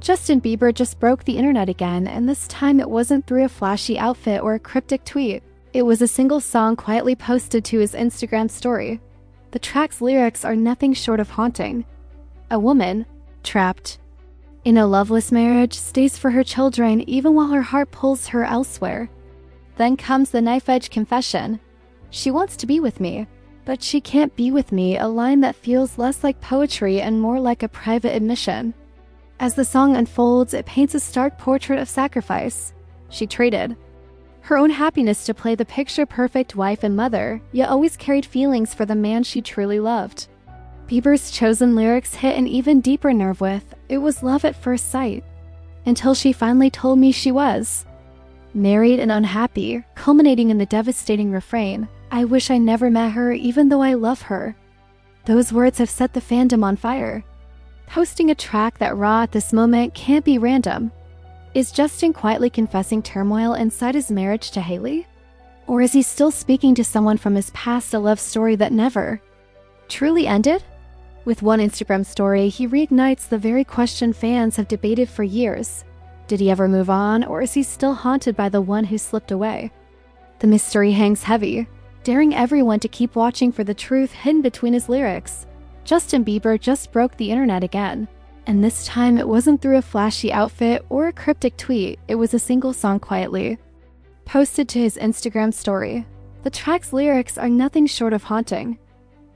Justin Bieber just broke the internet again, and this time it wasn't through a flashy outfit or a cryptic tweet. It was a single song quietly posted to his Instagram story. The track's lyrics are nothing short of haunting. A woman, trapped in a loveless marriage, stays for her children even while her heart pulls her elsewhere. Then comes the knife-edge confession. She wants to be with me, but she can't be with me, a line that feels less like poetry and more like a private admission. As the song unfolds, it paints a stark portrait of sacrifice. She traded her own happiness to play the picture-perfect wife and mother, yet always carried feelings for the man she truly loved. Bieber's chosen lyrics hit an even deeper nerve with, "It was love at first sight, until she finally told me she was married and unhappy," culminating in the devastating refrain, "I wish I never met her even though I love her." Those words have set the fandom on fire. Posting a track that raw at this moment can't be random. Is Justin quietly confessing turmoil inside his marriage to Hailey? Or is he still speaking to someone from his past, a love story that never truly ended? With one Instagram story, he reignites the very question fans have debated for years. Did he ever move on, or is he still haunted by the one who slipped away? The mystery hangs heavy, daring everyone to keep watching for the truth hidden between his lyrics. Justin Bieber just broke the internet again, and this time it wasn't through a flashy outfit or a cryptic tweet. It was a single song quietly posted to his Instagram story. The track's lyrics are nothing short of haunting.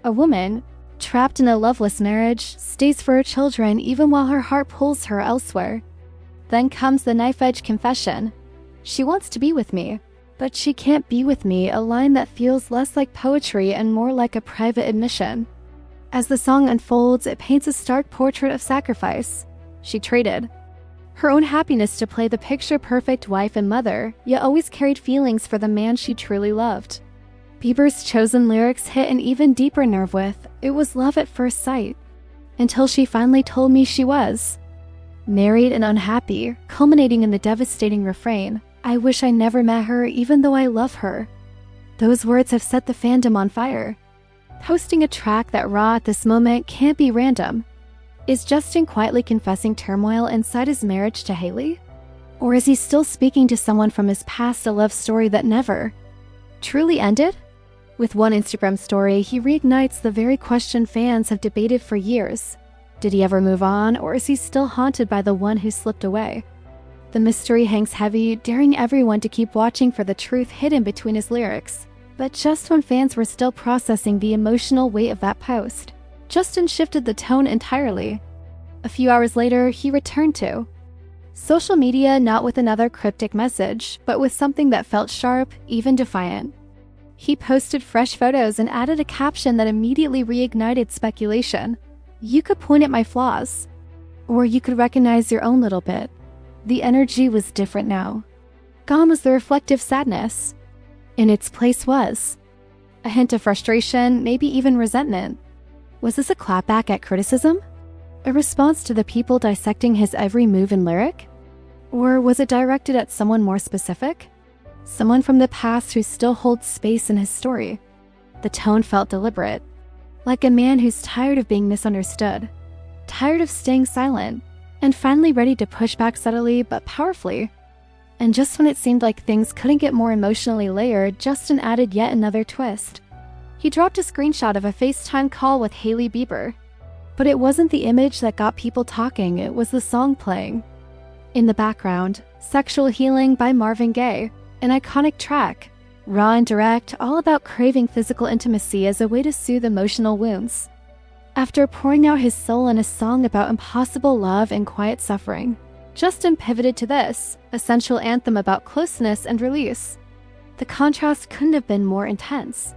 A woman, trapped in a loveless marriage, stays for her children even while her heart pulls her elsewhere. Then comes the knife-edge confession. She wants to be with me, but she can't be with me, a line that feels less like poetry and more like a private admission. As the song unfolds, it paints a stark portrait of sacrifice. She traded her own happiness to play the picture-perfect wife and mother, yet always carried feelings for the man she truly loved. Bieber's chosen lyrics hit an even deeper nerve with, "It was love at first sight, until she finally told me she was married and unhappy," culminating in the devastating refrain, "I wish I never met her even though I love her." Those words have set the fandom on fire. Posting a track that raw at this moment can't be random. Is Justin quietly confessing turmoil inside his marriage to Hailey? Or is he still speaking to someone from his past, a love story that never truly ended? With one Instagram story, he reignites the very question fans have debated for years. Did he ever move on, or is he still haunted by the one who slipped away? The mystery hangs heavy, daring everyone to keep watching for the truth hidden between his lyrics. But just when fans were still processing the emotional weight of that post, Justin shifted the tone entirely. A few hours later, he returned to social media, not with another cryptic message, but with something that felt sharp, even defiant. He posted fresh photos and added a caption that immediately reignited speculation. "You could point at my flaws, or you could recognize your own little bit." The energy was different now. Gone was the reflective sadness. In its place was a hint of frustration, maybe even resentment. Was this a clapback at criticism? A response to the people dissecting his every move and lyric? Or was it directed at someone more specific? Someone from the past who still holds space in his story? The tone felt deliberate, like a man who's tired of being misunderstood, tired of staying silent, and finally ready to push back subtly but powerfully. And just when it seemed like things couldn't get more emotionally layered, Justin added yet another twist. He dropped a screenshot of a FaceTime call with Hailey Bieber. But it wasn't the image that got people talking, it was the song playing. In the background, Sexual Healing by Marvin Gaye, an iconic track, raw and direct, all about craving physical intimacy as a way to soothe emotional wounds. After pouring out his soul in a song about impossible love and quiet suffering, Justin pivoted to this, a sensual anthem about closeness and release. The contrast couldn't have been more intense.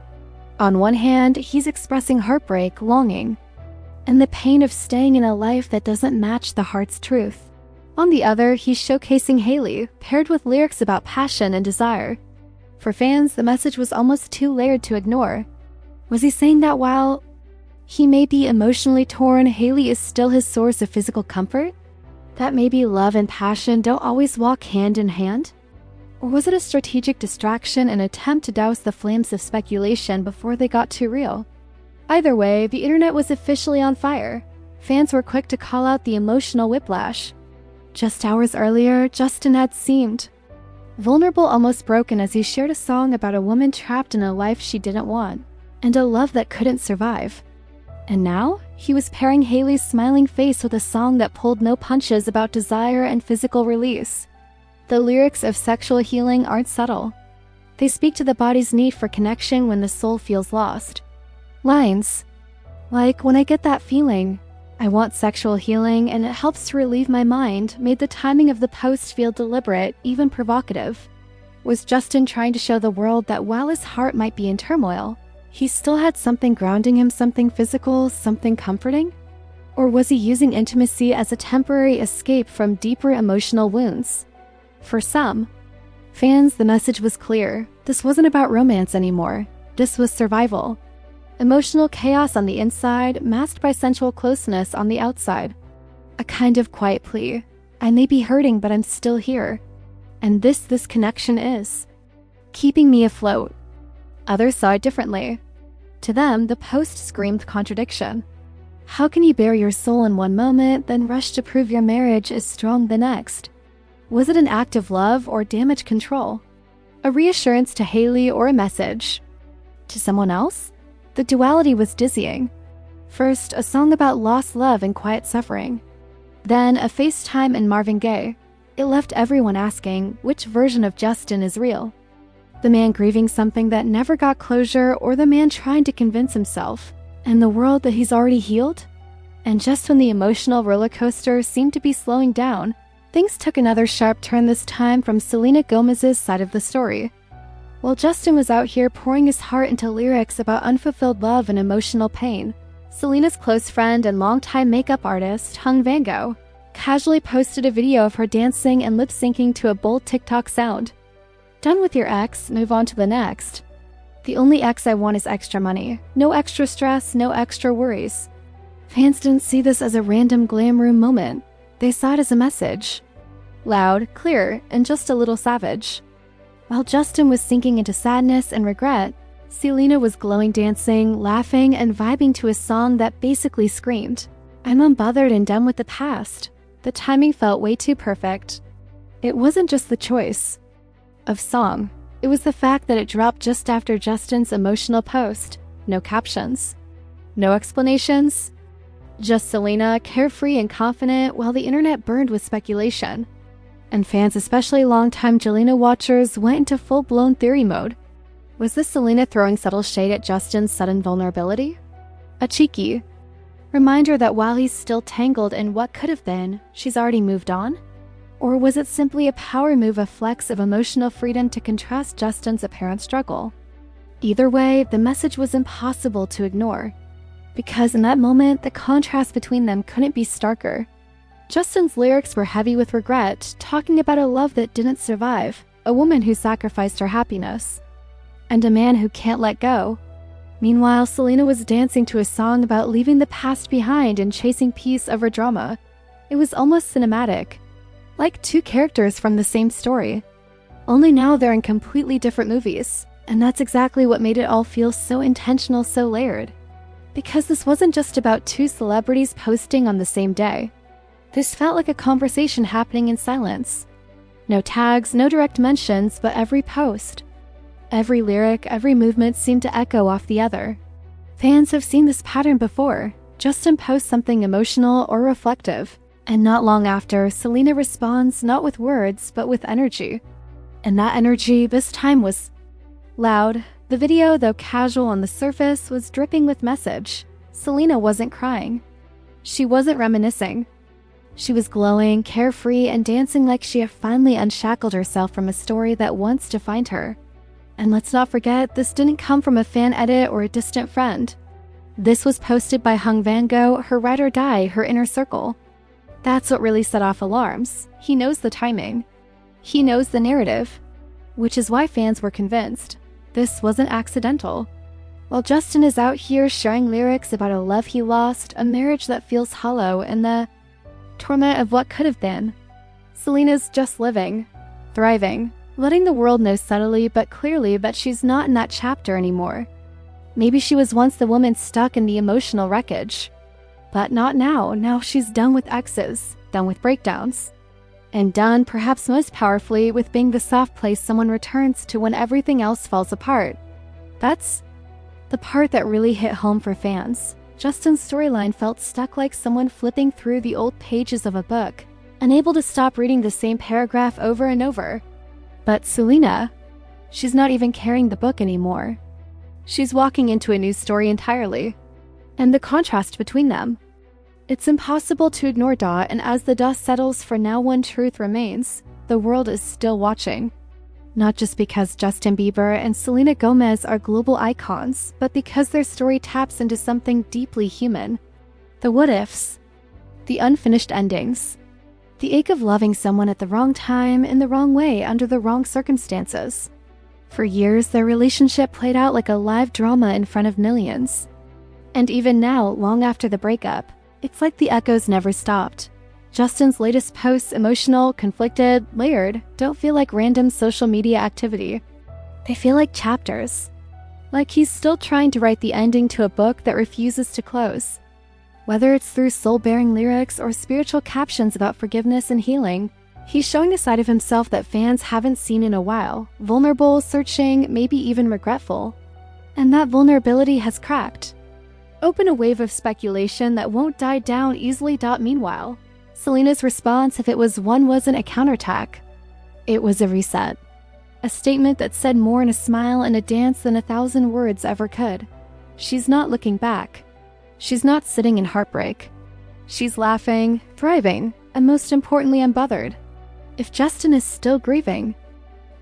On one hand, he's expressing heartbreak, longing, and the pain of staying in a life that doesn't match the heart's truth. On the other, he's showcasing Hailey, paired with lyrics about passion and desire. For fans, the message was almost too layered to ignore. Was he saying that while he may be emotionally torn, Hailey is still his source of physical comfort? That maybe love and passion don't always walk hand in hand? Or was it a strategic distraction, an attempt to douse the flames of speculation before they got too real? Either way, the internet was officially on fire. Fans were quick to call out the emotional whiplash. Just hours earlier, Justin had seemed vulnerable, almost broken, as he shared a song about a woman trapped in a life she didn't want, and a love that couldn't survive. And now, he was pairing Hailey's smiling face with a song that pulled no punches about desire and physical release. The lyrics of Sexual Healing aren't subtle. They speak to the body's need for connection when the soul feels lost. Lines like, "When I get that feeling, I want sexual healing and it helps to relieve my mind," made the timing of the post feel deliberate, even provocative. Was Justin trying to show the world that while his heart might be in turmoil, he still had something grounding him, something physical, something comforting? Or was he using intimacy as a temporary escape from deeper emotional wounds? For some fans, the message was clear. This wasn't about romance anymore. This was survival. Emotional chaos on the inside, masked by sensual closeness on the outside. A kind of quiet plea. I may be hurting, but I'm still here. And this connection is keeping me afloat. Others saw it differently. To them, the post screamed contradiction. How can you bare your soul in one moment, then rush to prove your marriage is strong the next? Was it an act of love or damage control? A reassurance to Hailey or a message to someone else? The duality was dizzying. First, a song about lost love and quiet suffering. Then, a FaceTime and Marvin Gaye. It left everyone asking, which version of Justin is real? The man grieving something that never got closure, or the man trying to convince himself and the world that he's already healed? And just when the emotional roller coaster seemed to be slowing down, things took another sharp turn, this time from Selena Gomez's side of the story. While Justin was out here pouring his heart into lyrics about unfulfilled love and emotional pain, Selena's close friend and longtime makeup artist, Hung Van Gogh, casually posted a video of her dancing and lip-syncing to a bold TikTok sound. Done with your ex, move on to the next. The only ex I want is extra money. No extra stress, no extra worries. Fans didn't see this as a random glam room moment. They saw it as a message. Loud, clear, and just a little savage. While Justin was sinking into sadness and regret, Selena was glowing, dancing, laughing, and vibing to a song that basically screamed, I'm unbothered and done with the past. The timing felt way too perfect. It wasn't just the choice of song. It was the fact that it dropped just after Justin's emotional post. No captions. No explanations. Just Selena, carefree and confident, while the internet burned with speculation. And fans, especially longtime Jelena watchers, went into full-blown theory mode. Was this Selena throwing subtle shade at Justin's sudden vulnerability? A cheeky reminder that while he's still tangled in what could have been, she's already moved on? Or was it simply a power move, a flex of emotional freedom to contrast Justin's apparent struggle? Either way, the message was impossible to ignore. Because in that moment, the contrast between them couldn't be starker. Justin's lyrics were heavy with regret, talking about a love that didn't survive, a woman who sacrificed her happiness, and a man who can't let go. Meanwhile, Selena was dancing to a song about leaving the past behind and chasing peace over drama. It was almost cinematic, like two characters from the same story. Only now they're in completely different movies, and that's exactly what made it all feel so intentional, so layered. Because this wasn't just about two celebrities posting on the same day. This felt like a conversation happening in silence. No tags, no direct mentions, but every post, every lyric, every movement seemed to echo off the other. Fans have seen this pattern before. Justin posts something emotional or reflective, and not long after, Selena responds not with words, but with energy. And that energy this time was loud. The video, though casual on the surface, was dripping with message. Selena wasn't crying. She wasn't reminiscing. She was glowing, carefree, and dancing like she had finally unshackled herself from a story that once defined her. And let's not forget, this didn't come from a fan edit or a distant friend. This was posted by Hung Van Gogh, her ride or die, her inner circle. That's what really set off alarms. He knows the timing. He knows the narrative. Which is why fans were convinced this wasn't accidental. While Justin is out here sharing lyrics about a love he lost, a marriage that feels hollow, and the torment of what could have been, Selena's just living, thriving, letting the world know subtly but clearly that she's not in that chapter anymore. Maybe she was once the woman stuck in the emotional wreckage. But not now. Now she's done with exes, done with breakdowns. And done, perhaps most powerfully, with being the soft place someone returns to when everything else falls apart. That's the part that really hit home for fans. Justin's storyline felt stuck like someone flipping through the old pages of a book, unable to stop reading the same paragraph over and over. But Selena, she's not even carrying the book anymore. She's walking into a new story entirely. And the contrast between them. It's impossible to ignore Dot, and as the dust settles for now one truth remains, the world is still watching. Not just because Justin Bieber and Selena Gomez are global icons, but because their story taps into something deeply human. The what-ifs. The unfinished endings. The ache of loving someone at the wrong time, in the wrong way, under the wrong circumstances. For years, their relationship played out like a live drama in front of millions. And even now, long after the breakup, it's like the echoes never stopped. Justin's latest posts, emotional, conflicted, layered, don't feel like random social media activity. They feel like chapters. Like he's still trying to write the ending to a book that refuses to close. Whether it's through soul-bearing lyrics or spiritual captions about forgiveness and healing, he's showing a side of himself that fans haven't seen in a while. Vulnerable, searching, maybe even regretful. And that vulnerability has cracked. Open a wave of speculation that won't die down easily. Meanwhile, Selena's response, if it was one, wasn't a counterattack. It was a reset. A statement that said more in a smile and a dance than 1,000 words ever could. She's not looking back. She's not sitting in heartbreak. She's laughing, thriving, and most importantly unbothered. If Justin is still grieving,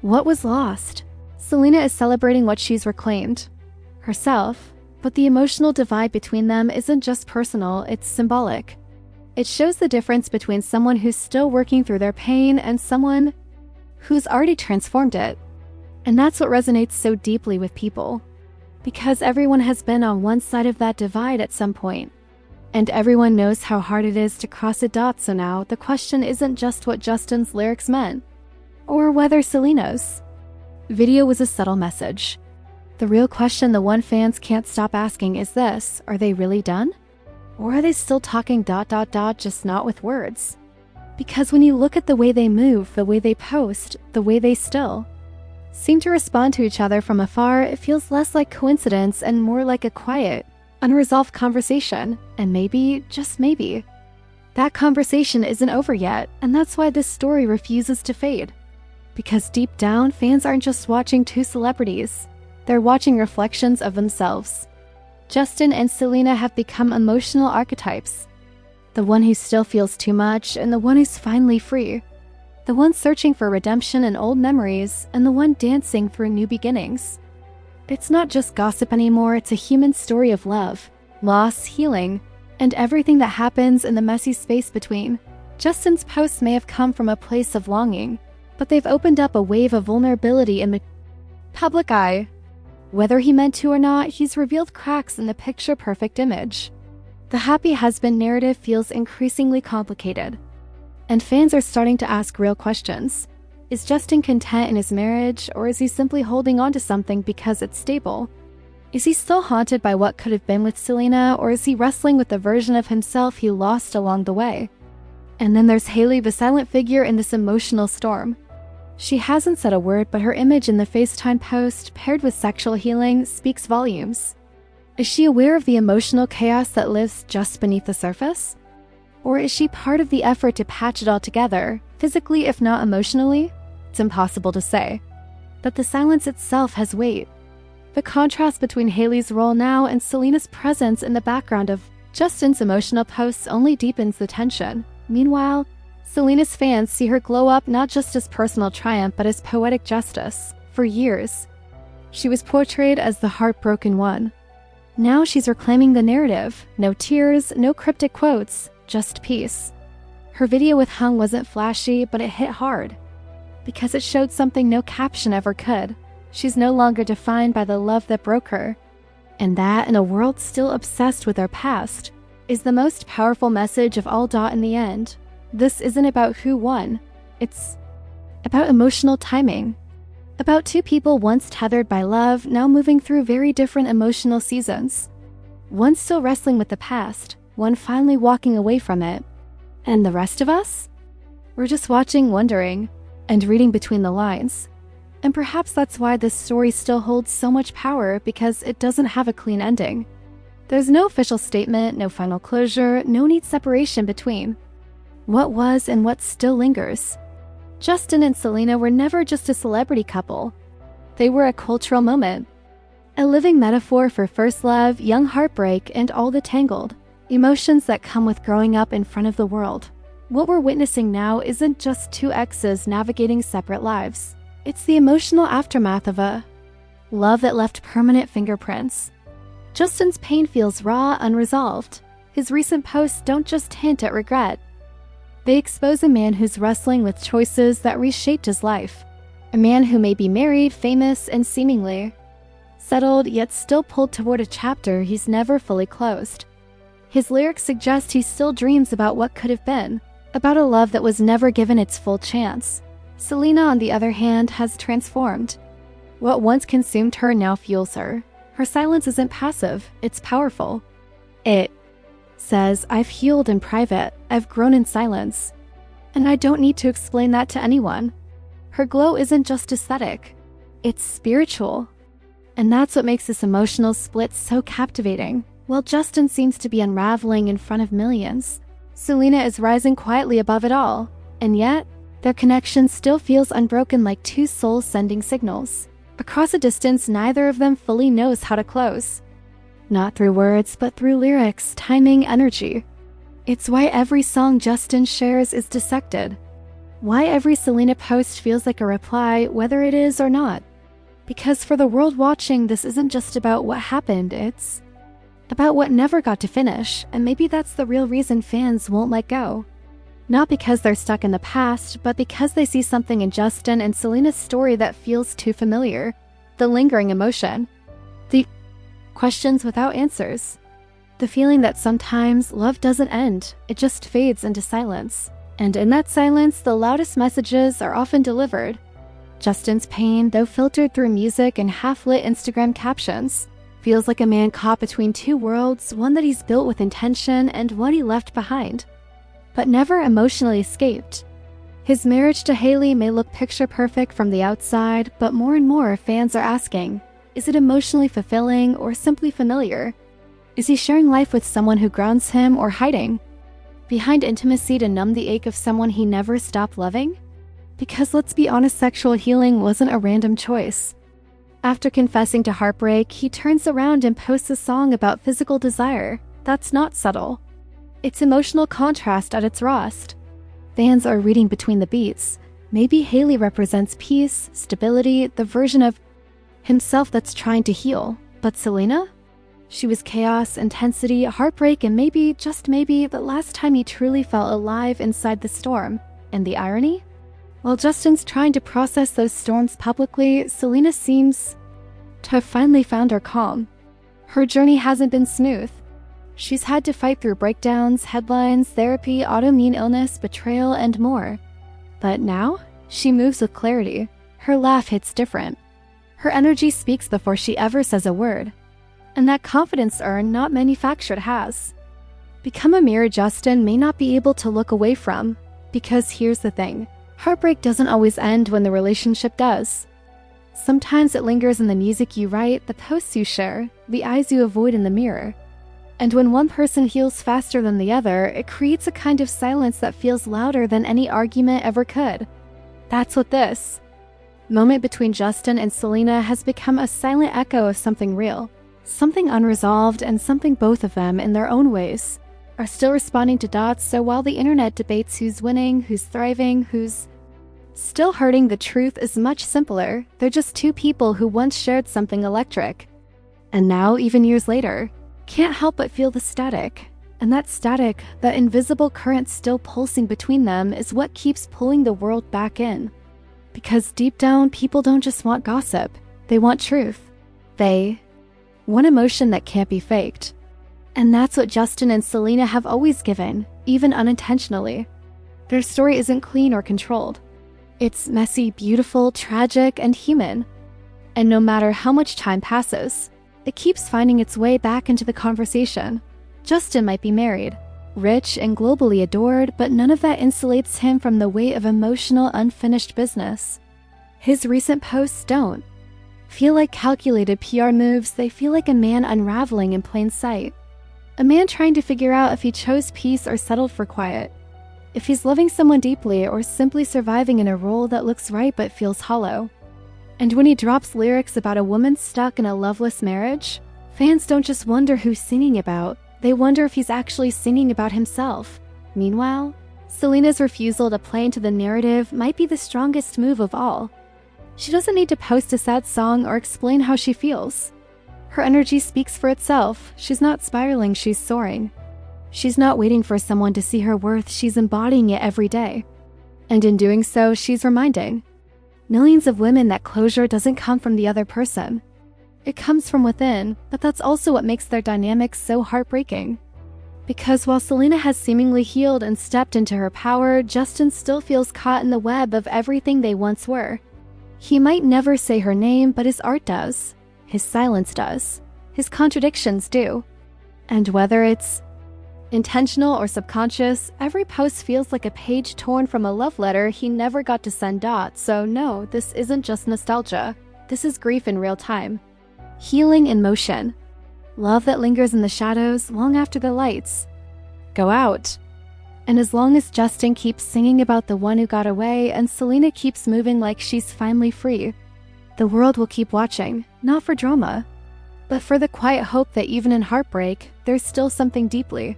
what was lost? Selena is celebrating what she's reclaimed. Herself. But the emotional divide between them isn't just personal, it's symbolic. It shows the difference between someone who's still working through their pain and someone who's already transformed it. And that's what resonates so deeply with people. Because everyone has been on one side of that divide at some point. And everyone knows how hard it is to cross it. So now, the question isn't just what Justin's lyrics meant, or whether Selena's video was a subtle message. The real question, the one fans can't stop asking, is this: are they really done? Or are they still talking ... just not with words? Because when you look at the way they move, the way they post, the way they still seem to respond to each other from afar, it feels less like coincidence and more like a quiet, unresolved conversation. And maybe, just maybe, that conversation isn't over yet, and that's why this story refuses to fade. Because deep down, fans aren't just watching two celebrities. They're watching reflections of themselves. Justin and Selena have become emotional archetypes. The one who still feels too much, and the one who's finally free. The one searching for redemption in old memories, and the one dancing through new beginnings. It's not just gossip anymore, it's a human story of love, loss, healing, and everything that happens in the messy space between. Justin's posts may have come from a place of longing, but they've opened up a wave of vulnerability in the public eye. Whether he meant to or not, he's revealed cracks in the picture-perfect image. The happy husband narrative feels increasingly complicated, and fans are starting to ask real questions. Is Justin content in his marriage, or is he simply holding on to something because it's stable? Is he still haunted by what could have been with Selena, or is he wrestling with the version of himself he lost along the way? And then there's Hailey, the silent figure in this emotional storm. She hasn't said a word, but her image in the FaceTime post, paired with sexual healing, speaks volumes. Is she aware of the emotional chaos that lives just beneath the surface? Or is she part of the effort to patch it all together, physically if not emotionally? It's impossible to say. But the silence itself has weight. The contrast between Hailey's role now and Selena's presence in the background of Justin's emotional posts only deepens the tension. Meanwhile, Selena's fans see her glow up not just as personal triumph but as poetic justice. For years, she was portrayed as the heartbroken one. Now she's reclaiming the narrative. No tears, no cryptic quotes, just peace. Her video with Hung wasn't flashy, but it hit hard. Because it showed something no caption ever could. She's no longer defined by the love that broke her. And that, in a world still obsessed with our past, is the most powerful message of all. In the end, this isn't about who won. It's about emotional timing. About two people once tethered by love, now moving through very different emotional seasons. One still wrestling with the past, one finally walking away from it. And the rest of us? We're just watching, wondering, and reading between the lines. And perhaps that's why this story still holds so much power, because it doesn't have a clean ending. There's no official statement, no final closure, no neat separation between what was and what still lingers. Justin and Selena were never just a celebrity couple. They were a cultural moment, a living metaphor for first love, young heartbreak, and all the tangled emotions that come with growing up in front of the world. What we're witnessing now isn't just two exes navigating separate lives. It's the emotional aftermath of a love that left permanent fingerprints. Justin's pain feels raw, unresolved. His recent posts don't just hint at regret. They expose a man who's wrestling with choices that reshaped his life. A man who may be married, famous, and seemingly settled, yet still pulled toward a chapter he's never fully closed. His lyrics suggest he still dreams about what could have been, about a love that was never given its full chance. Selena, on the other hand, has transformed. What once consumed her now fuels her. Her silence isn't passive, it's powerful. It says, "I've healed in private, I've grown in silence, and I don't need to explain that to anyone." Her glow isn't just aesthetic, it's spiritual. And that's what makes this emotional split so captivating. While Justin seems to be unraveling in front of millions, Selena is rising quietly above it all, and yet, their connection still feels unbroken, like two souls sending signals. Across a distance neither of them fully knows how to close. Not through words, but through lyrics, timing, energy. It's why every song Justin shares is dissected. Why every Selena post feels like a reply, whether it is or not. Because for the world watching, this isn't just about what happened, it's about what never got to finish, and maybe that's the real reason fans won't let go. Not because they're stuck in the past, but because they see something in Justin and Selena's story that feels too familiar. The lingering emotion. The questions without answers. The feeling that sometimes love doesn't end, it just fades into silence. And in that silence, the loudest messages are often delivered. Justin's pain, though filtered through music and half-lit Instagram captions, feels like a man caught between two worlds, one that he's built with intention and one he left behind, but never emotionally escaped. His marriage to Hailey may look picture-perfect from the outside, but more and more fans are asking, is it emotionally fulfilling or simply familiar? Is he sharing life with someone who grounds him, or hiding behind intimacy to numb the ache of someone he never stopped loving? Because let's be honest, sexual healing wasn't a random choice. After confessing to heartbreak, he turns around and posts a song about physical desire. That's not subtle. It's emotional contrast at its rawest. Fans are reading between the beats. Maybe Hailey represents peace, stability, the version of himself that's trying to heal. But Selena? She was chaos, intensity, heartbreak, and maybe, just maybe, the last time he truly felt alive inside the storm. And the irony? While Justin's trying to process those storms publicly, Selena seems to have finally found her calm. Her journey hasn't been smooth. She's had to fight through breakdowns, headlines, therapy, autoimmune illness, betrayal, and more. But now, she moves with clarity. Her laugh hits different. Her energy speaks before she ever says a word. And that confidence earned, not manufactured, has become a mirror Justin may not be able to look away from. Because here's the thing. Heartbreak doesn't always end when the relationship does. Sometimes it lingers in the music you write, the posts you share, the eyes you avoid in the mirror. And when one person heals faster than the other, it creates a kind of silence that feels louder than any argument ever could. That's what this moment between Justin and Selena has become, a silent echo of something real, something unresolved, and something both of them, in their own ways, are still responding to dots. So while the internet debates who's winning, who's thriving, who's still hurting, the truth is much simpler. They're just two people who once shared something electric, and now, even years later, can't help but feel the static. And that static, that invisible current still pulsing between them, is what keeps pulling the world back in. Because deep down, people don't just want gossip, they want truth. They want emotion that can't be faked. And that's what Justin and Selena have always given, even unintentionally. Their story isn't clean or controlled. It's messy, beautiful, tragic, and human. And no matter how much time passes, it keeps finding its way back into the conversation. Justin might be married, Rich and globally adored, but none of that insulates him from the weight of emotional, unfinished business. His recent posts don't feel like calculated PR moves, they feel like a man unraveling in plain sight. A man trying to figure out if he chose peace or settled for quiet. If he's loving someone deeply or simply surviving in a role that looks right but feels hollow. And when he drops lyrics about a woman stuck in a loveless marriage, fans don't just wonder who's singing about, they wonder if he's actually singing about himself. Meanwhile, Selena's refusal to play into the narrative might be the strongest move of all. She doesn't need to post a sad song or explain how she feels. Her energy speaks for itself. She's not spiraling, she's soaring. She's not waiting for someone to see her worth, she's embodying it every day. And in doing so, she's reminding millions of women that closure doesn't come from the other person. It comes from within, but that's also what makes their dynamic so heartbreaking. Because while Selena has seemingly healed and stepped into her power, Justin still feels caught in the web of everything they once were. He might never say her name, but his art does. His silence does. His contradictions do. And whether it's intentional or subconscious, every post feels like a page torn from a love letter he never got to send. So no, this isn't just nostalgia. This is grief in real time. Healing in motion. Love that lingers in the shadows long after the lights go out. And as long as Justin keeps singing about the one who got away and Selena keeps moving like she's finally free, the world will keep watching, not for drama, but for the quiet hope that even in heartbreak, there's still something deeply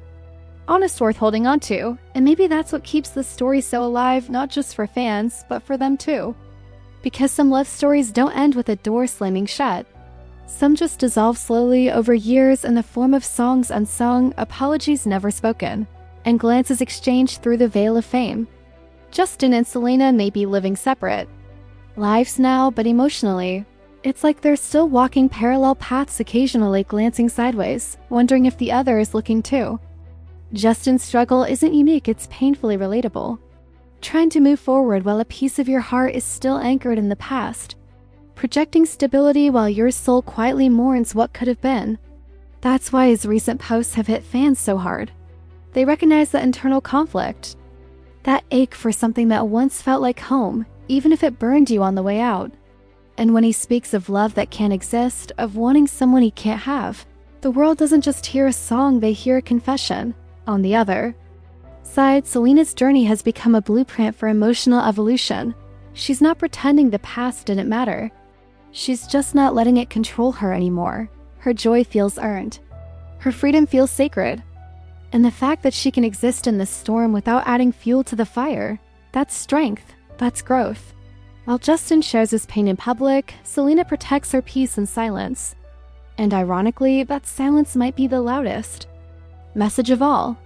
honest worth holding on to. And maybe that's what keeps the story so alive, not just for fans, but for them too. Because some love stories don't end with a door slamming shut. Some just dissolve slowly over years in the form of songs unsung, apologies never spoken, and glances exchanged through the veil of fame. Justin and Selena may be living separate lives now, but emotionally, it's like they're still walking parallel paths, occasionally glancing sideways, wondering if the other is looking too. Justin's struggle isn't unique, it's painfully relatable. Trying to move forward while a piece of your heart is still anchored in the past. Projecting stability while your soul quietly mourns what could have been. That's why his recent posts have hit fans so hard. They recognize that internal conflict. That ache for something that once felt like home, even if it burned you on the way out. And when he speaks of love that can't exist, of wanting someone he can't have, the world doesn't just hear a song, they hear a confession. On the other side, Selena's journey has become a blueprint for emotional evolution. She's not pretending the past didn't matter. She's just not letting it control her anymore. Her joy feels earned. Her freedom feels sacred. And the fact that she can exist in this storm without adding fuel to the fire, that's strength, that's growth. While Justin shares his pain in public, Selena protects her peace in silence. And ironically, that silence might be the loudest message of all.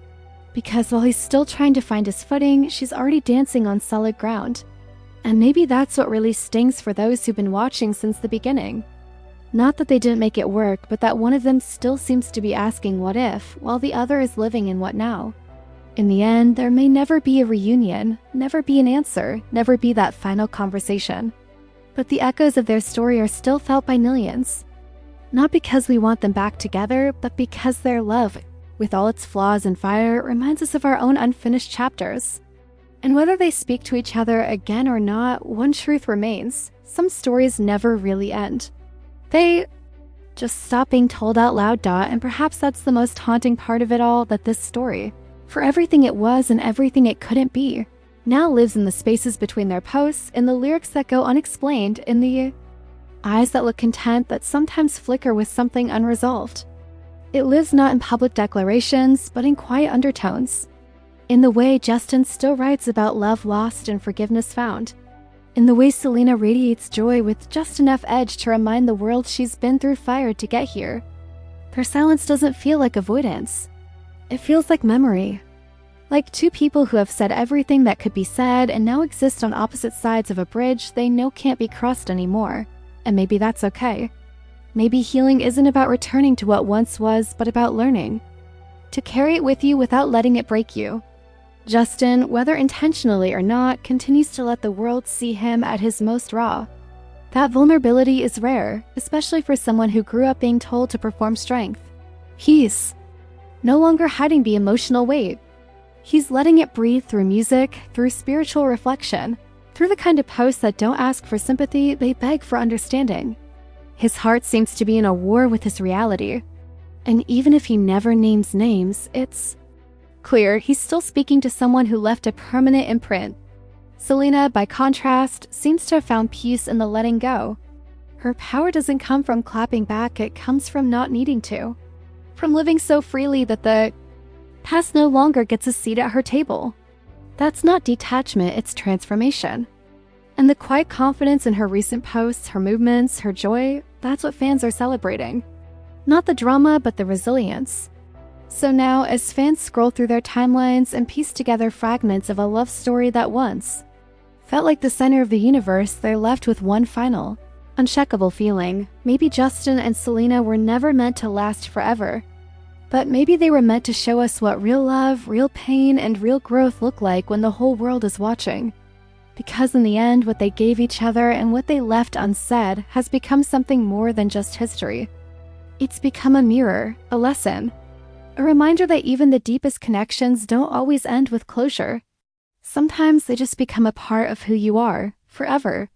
Because while he's still trying to find his footing, she's already dancing on solid ground. And maybe that's what really stings for those who've been watching since the beginning. Not that they didn't make it work, but that one of them still seems to be asking what if, while the other is living in what now. In the end, there may never be a reunion, never be an answer, never be that final conversation. But the echoes of their story are still felt by millions. Not because we want them back together, but because their love, with all its flaws and fire, reminds us of our own unfinished chapters. And whether they speak to each other again or not, one truth remains: some stories never really end. They just stop being told out loud. And perhaps that's the most haunting part of it all, that this story, for everything it was and everything it couldn't be, now lives in the spaces between their posts, in the lyrics that go unexplained, in the eyes that look content that sometimes flicker with something unresolved. It lives not in public declarations, but in quiet undertones. In the way Justin still writes about love lost and forgiveness found. In the way Selena radiates joy with just enough edge to remind the world she's been through fire to get here. Their silence doesn't feel like avoidance. It feels like memory. Like two people who have said everything that could be said and now exist on opposite sides of a bridge they know can't be crossed anymore. And maybe that's okay. Maybe healing isn't about returning to what once was, but about learning to carry it with you without letting it break you. Justin, whether intentionally or not, continues to let the world see him at his most raw. That vulnerability is rare, especially for someone who grew up being told to perform strength. He's no longer hiding the emotional weight. He's letting it breathe through music, through spiritual reflection, through the kind of posts that don't ask for sympathy, they beg for understanding. His heart seems to be in a war with his reality. And even if he never names names, it's clear he's still speaking to someone who left a permanent imprint. Selena, by contrast, seems to have found peace in the letting go. Her power doesn't come from clapping back, it comes from not needing to. From living so freely that the past no longer gets a seat at her table. That's not detachment, it's transformation. And the quiet confidence in her recent posts, her movements, her joy, that's what fans are celebrating. Not the drama, but the resilience. So now, as fans scroll through their timelines and piece together fragments of a love story that once felt like the center of the universe, they're left with one final, unshakable feeling. Maybe Justin and Selena were never meant to last forever. But maybe they were meant to show us what real love, real pain, and real growth look like when the whole world is watching. Because in the end, what they gave each other and what they left unsaid has become something more than just history. It's become a mirror, a lesson, a reminder that even the deepest connections don't always end with closure. Sometimes they just become a part of who you are, forever.